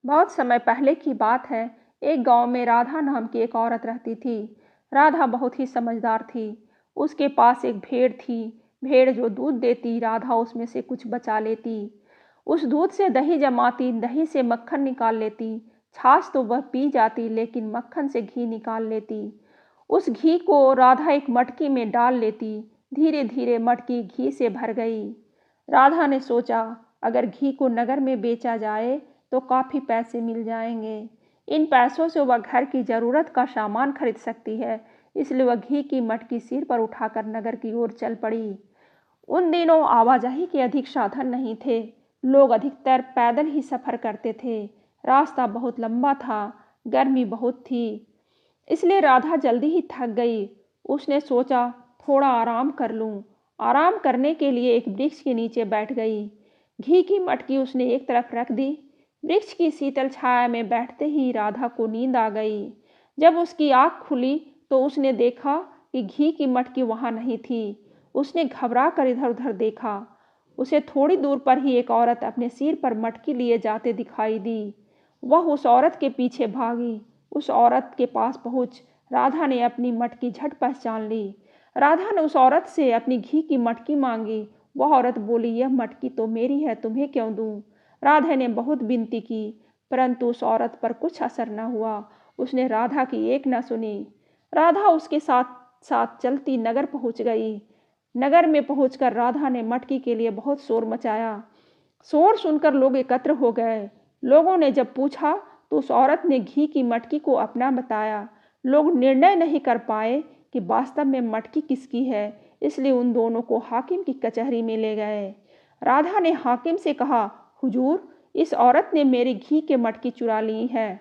बहुत समय पहले की बात है। एक गांव में राधा नाम की एक औरत रहती थी। राधा बहुत ही समझदार थी। उसके पास एक भेड़ थी। भेड़ जो दूध देती, राधा उसमें से कुछ बचा लेती। उस दूध से दही जमाती, दही से मक्खन निकाल लेती। छाछ तो वह पी जाती, लेकिन मक्खन से घी निकाल लेती। उस घी को राधा एक मटकी में डाल लेती। धीरे धीरे मटकी घी से भर गई। राधा ने सोचा, अगर घी को नगर में बेचा जाए तो काफ़ी पैसे मिल जाएंगे। इन पैसों से वह घर की ज़रूरत का सामान खरीद सकती है। इसलिए वह घी की मटकी सिर पर उठाकर नगर की ओर चल पड़ी। उन दिनों आवाजाही के अधिक साधन नहीं थे। लोग अधिकतर पैदल ही सफ़र करते थे। रास्ता बहुत लंबा था। गर्मी बहुत थी। इसलिए राधा जल्दी ही थक गई। उसने सोचा, थोड़ा आराम कर लूं। आराम करने के लिए एक वृक्ष के नीचे बैठ गई। घी की मटकी उसने एक तरफ रख दी। वृक्ष की शीतल छाया में बैठते ही राधा को नींद आ गई। जब उसकी आँख खुली तो उसने देखा कि घी की मटकी वहाँ नहीं थी। उसने घबरा कर इधर उधर देखा। उसे थोड़ी दूर पर ही एक औरत अपने सिर पर मटकी लिए जाते दिखाई दी। वह उस औरत के पीछे भागी। उस औरत के पास पहुंच राधा ने अपनी मटकी झट पहचान ली। राधा ने उस औरत से अपनी घी की मटकी मांगी। वह औरत बोली, यह मटकी तो मेरी है, तुम्हें क्यों दूं? राधा ने बहुत विनती की, परंतु उस औरत पर कुछ असर न हुआ। उसने राधा की एक न सुनी। राधा उसके साथ साथ चलती नगर पहुंच गई। नगर में पहुंचकर राधा ने मटकी के लिए बहुत शोर मचाया। शोर सुनकर लोग एकत्र हो गए। लोगों ने जब पूछा तो उस औरत ने घी की मटकी को अपना बताया। लोग निर्णय नहीं कर पाए कि वास्तव में मटकी किसकी है, इसलिए उन दोनों को हाकिम की कचहरी में ले गए। राधा ने हाकिम से कहा, हुजूर, इस औरत ने मेरी घी के मटकी चुरा ली है।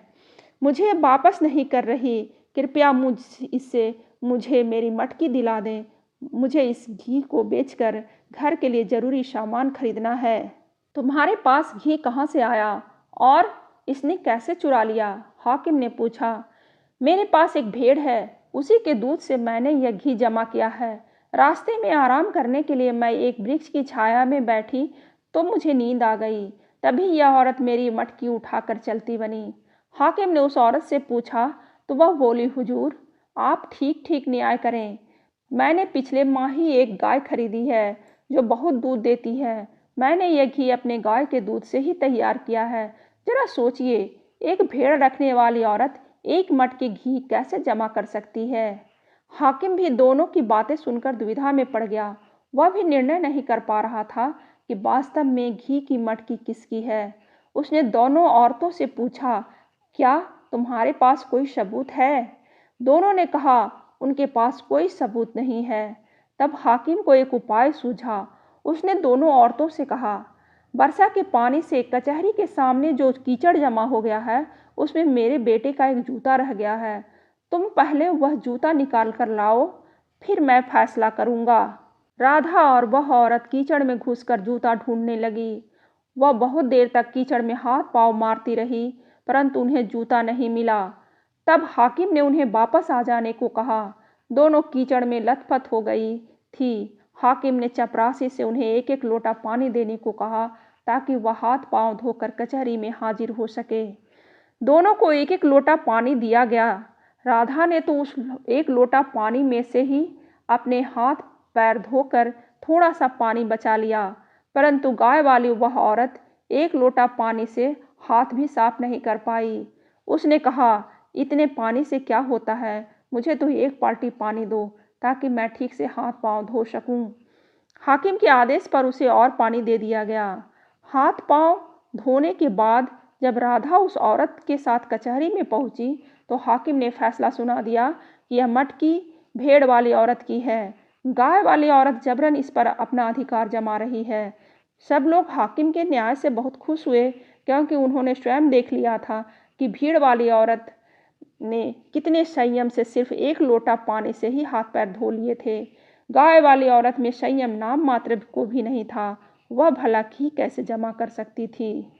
मुझे वापस नहीं कर रही। कृपया मुझे मेरी मटकी दिला दें। मुझे इस घी को बेचकर घर के लिए ज़रूरी सामान खरीदना है। तुम्हारे पास घी कहाँ से आया और इसने कैसे चुरा लिया? हाकिम ने पूछा। मेरे पास एक भेड़ है। उसी के दूध से मैंने यह घी जमा किया है। रास्ते में आराम करने के लिए मैं एक वृक्ष की छाया में बैठी तो मुझे नींद आ गई। तभी यह औरत मेरी मटकी उठाकर चलती बनी। हाकिम ने उस औरत से पूछा तो वह बोली, हुजूर, आप ठीक ठीक न्याय करें। मैंने पिछले माह ही एक गाय खरीदी है जो बहुत दूध देती है। मैंने यह घी अपने गाय के दूध से ही तैयार किया है। जरा सोचिए, एक भेड़ रखने वाली औरत एक मटकी घी कैसे जमा कर सकती है? हाकिम भी दोनों की बातें सुनकर दुविधा में पड़ गया। वह भी निर्णय नहीं कर पा रहा था कि वास्तव में घी की मटकी किसकी है। उसने दोनों औरतों से पूछा, क्या तुम्हारे पास कोई सबूत है? दोनों ने कहा, उनके पास कोई सबूत नहीं है। तब हाकिम को एक उपाय सूझा। उसने दोनों औरतों से कहा, वर्षा के पानी से कचहरी के सामने जो कीचड़ जमा हो गया है, उसमें मेरे बेटे का एक जूता रह गया है। तुम पहले वह जूता निकाल कर लाओ, फिर मैं फैसला करूंगा। राधा और वह औरत कीचड़ में घुसकर जूता ढूंढने लगी। वह बहुत देर तक कीचड़ में हाथ पांव मारती रही, परंतु उन्हें जूता नहीं मिला। तब हाकिम ने उन्हें वापस आ जाने को कहा। दोनों कीचड़ में लथपथ हो गई थी। हाकिम ने चपरासी से उन्हें एक एक लोटा पानी देने को कहा ताकि वह हाथ पांव धोकर कचहरी में हाजिर हो सके। दोनों को एक एक लोटा पानी दिया गया। राधा ने तो उस एक लोटा पानी में से ही अपने हाथ पैर धोकर थोड़ा सा पानी बचा लिया, परंतु गाय वाली वह औरत एक लोटा पानी से हाथ भी साफ नहीं कर पाई। उसने कहा, इतने पानी से क्या होता है? मुझे तो एक बाल्टी पानी दो ताकि मैं ठीक से हाथ पांव धो सकूं। हाकिम के आदेश पर उसे और पानी दे दिया गया। हाथ पांव धोने के बाद जब राधा उस औरत के साथ कचहरी में पहुंची तो हाकिम ने फैसला सुना दिया कि यह मटकी भेड़ वाली औरत की है। गाय वाली औरत जबरन इस पर अपना अधिकार जमा रही है। सब लोग हाकिम के न्याय से बहुत खुश हुए, क्योंकि उन्होंने स्वयं देख लिया था कि भीड़ वाली औरत ने कितने संयम से सिर्फ एक लोटा पानी से ही हाथ पैर धो लिए थे। गाय वाली औरत में संयम नाम मात्र को भी नहीं था। वह भला घी कैसे जमा कर सकती थी?